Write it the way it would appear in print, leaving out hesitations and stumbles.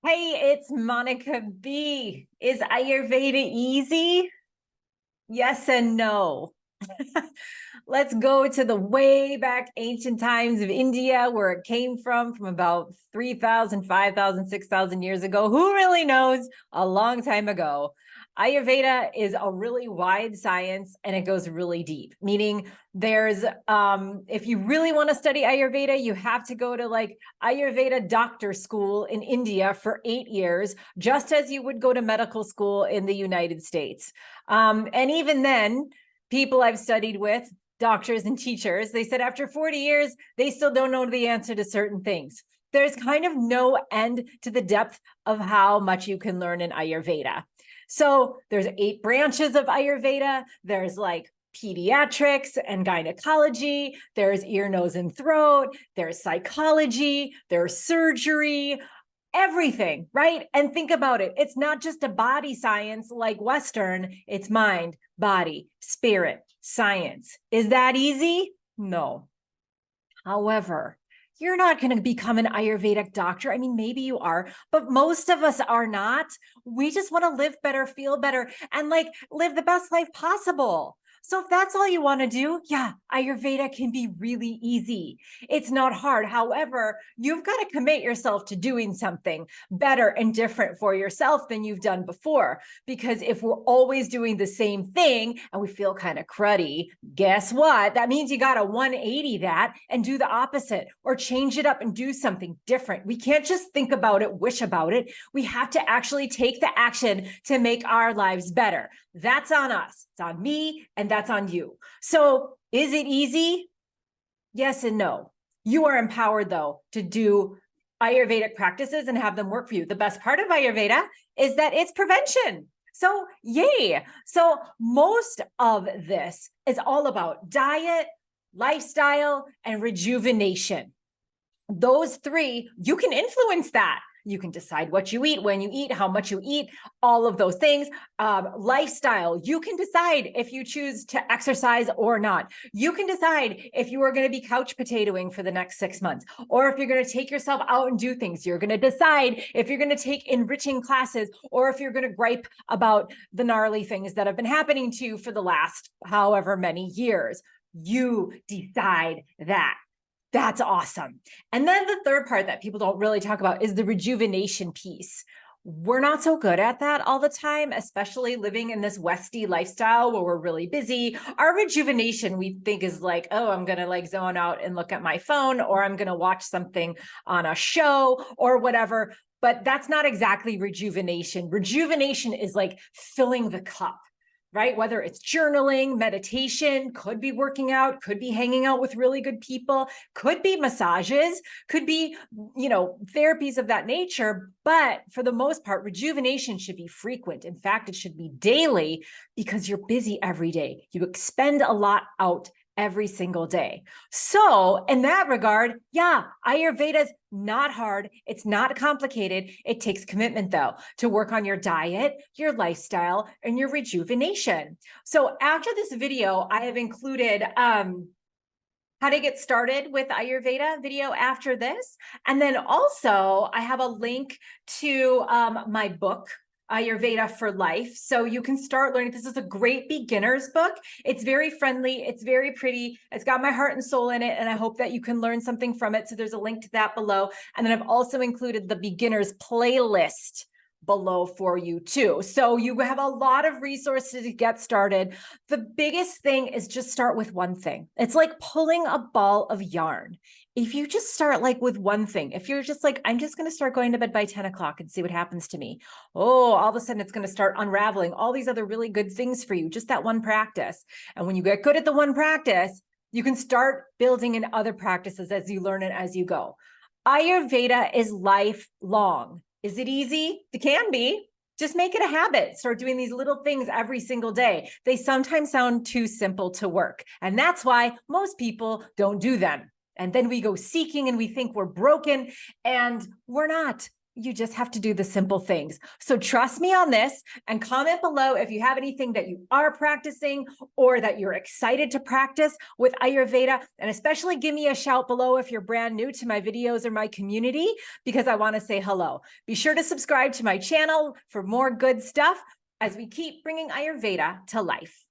Hey, it's Monica B. Is Ayurveda easy? Yes and no. Let's go to the way back ancient times of India, where it came from about 3,000, 5,000, 6,000 years ago. Who really knows? A long time ago. Ayurveda is a really wide science and it goes really deep, meaning there's, if you really want to study Ayurveda, you have to go to like Ayurveda doctor school in India for 8 years, just as you would go to medical school in the United States. And even then, people I've studied with, doctors and teachers, they said after 40 years, they still don't know the answer to certain things. There's kind of no end to the depth of how much you can learn in Ayurveda. So there's 8 branches of Ayurveda. There's like pediatrics and gynecology. There's ear, nose, and throat. There's psychology. There's surgery, everything, right? And think about it. It's not just a body science like Western, it's mind, body, spirit, science. Is that easy? No. However, you're not going to become an Ayurvedic doctor. I mean, maybe you are, but most of us are not. We just want to live better, feel better, and like live the best life possible. So if that's all you want to do, yeah, Ayurveda can be really easy. It's not hard. However, you've got to commit yourself to doing something better and different for yourself than you've done before. Because if we're always doing the same thing and we feel kind of cruddy, guess what? That means you got to 180 that and do the opposite or change it up and do something different. We can't just think about it, wish about it. We have to actually take the action to make our lives better. That's on us. It's on me, and that's on you. So is it easy? Yes and no. You are empowered, though, to do Ayurvedic practices and have them work for you. The best part of Ayurveda is that it's prevention. So yay. So most of this is all about diet, lifestyle, and rejuvenation. Those 3, you can influence that. You can decide what you eat, when you eat, how much you eat, all of those things. Lifestyle, you can decide if you choose to exercise or not. You can decide if you are going to be couch potatoing for the next 6 months, or if you're going to take yourself out and do things. You're going to decide if you're going to take enriching classes, or if you're going to gripe about the gnarly things that have been happening to you for the last however many years. You decide that. That's awesome. And then the third part that people don't really talk about is the rejuvenation piece. We're not so good at that all the time, especially living in this Westy lifestyle where we're really busy. Our rejuvenation, we think, is like, oh, I'm going to like zone out and look at my phone, or I'm going to watch something on a show or whatever. But that's not exactly rejuvenation. Rejuvenation is like filling the cup, right? Whether it's journaling, meditation, could be working out, could be hanging out with really good people, could be massages, could be, therapies of that nature. But for the most part, rejuvenation should be frequent. In fact, it should be daily because you're busy every day. You expend a lot out every single day. So in that regard, yeah, Ayurveda's not hard. It's not complicated. It takes commitment, though, to work on your diet, your lifestyle, and your rejuvenation. So after this video, I have included how to get started with Ayurveda video after this. And then also I have a link to my book, Ayurveda for Life. So you can start learning. This is a great beginner's book. It's very friendly. It's very pretty. It's got my heart and soul in it. And I hope that you can learn something from it. So there's a link to that below. And then I've also included the beginner's playlist below for you too. So you have a lot of resources to get started. The biggest thing is just start with one thing. It's like pulling a ball of yarn. If you just start like with one thing, if you're just like, I'm just going to start going to bed by 10 o'clock and see what happens to me. Oh, all of a sudden it's going to start unraveling all these other really good things for you. Just that one practice. And when you get good at the one practice, you can start building in other practices as you learn it as you go. Ayurveda is lifelong. Is it easy? It can be. Just make it a habit. Start doing these little things every single day. They sometimes sound too simple to work. And that's why most people don't do them. And then we go seeking and we think we're broken, and we're not. You just have to do the simple things. So trust me on this, and comment below if you have anything that you are practicing or that you're excited to practice with Ayurveda. And especially give me a shout below if you're brand new to my videos or my community, because I want to say hello. Be sure to subscribe to my channel for more good stuff as we keep bringing Ayurveda to life.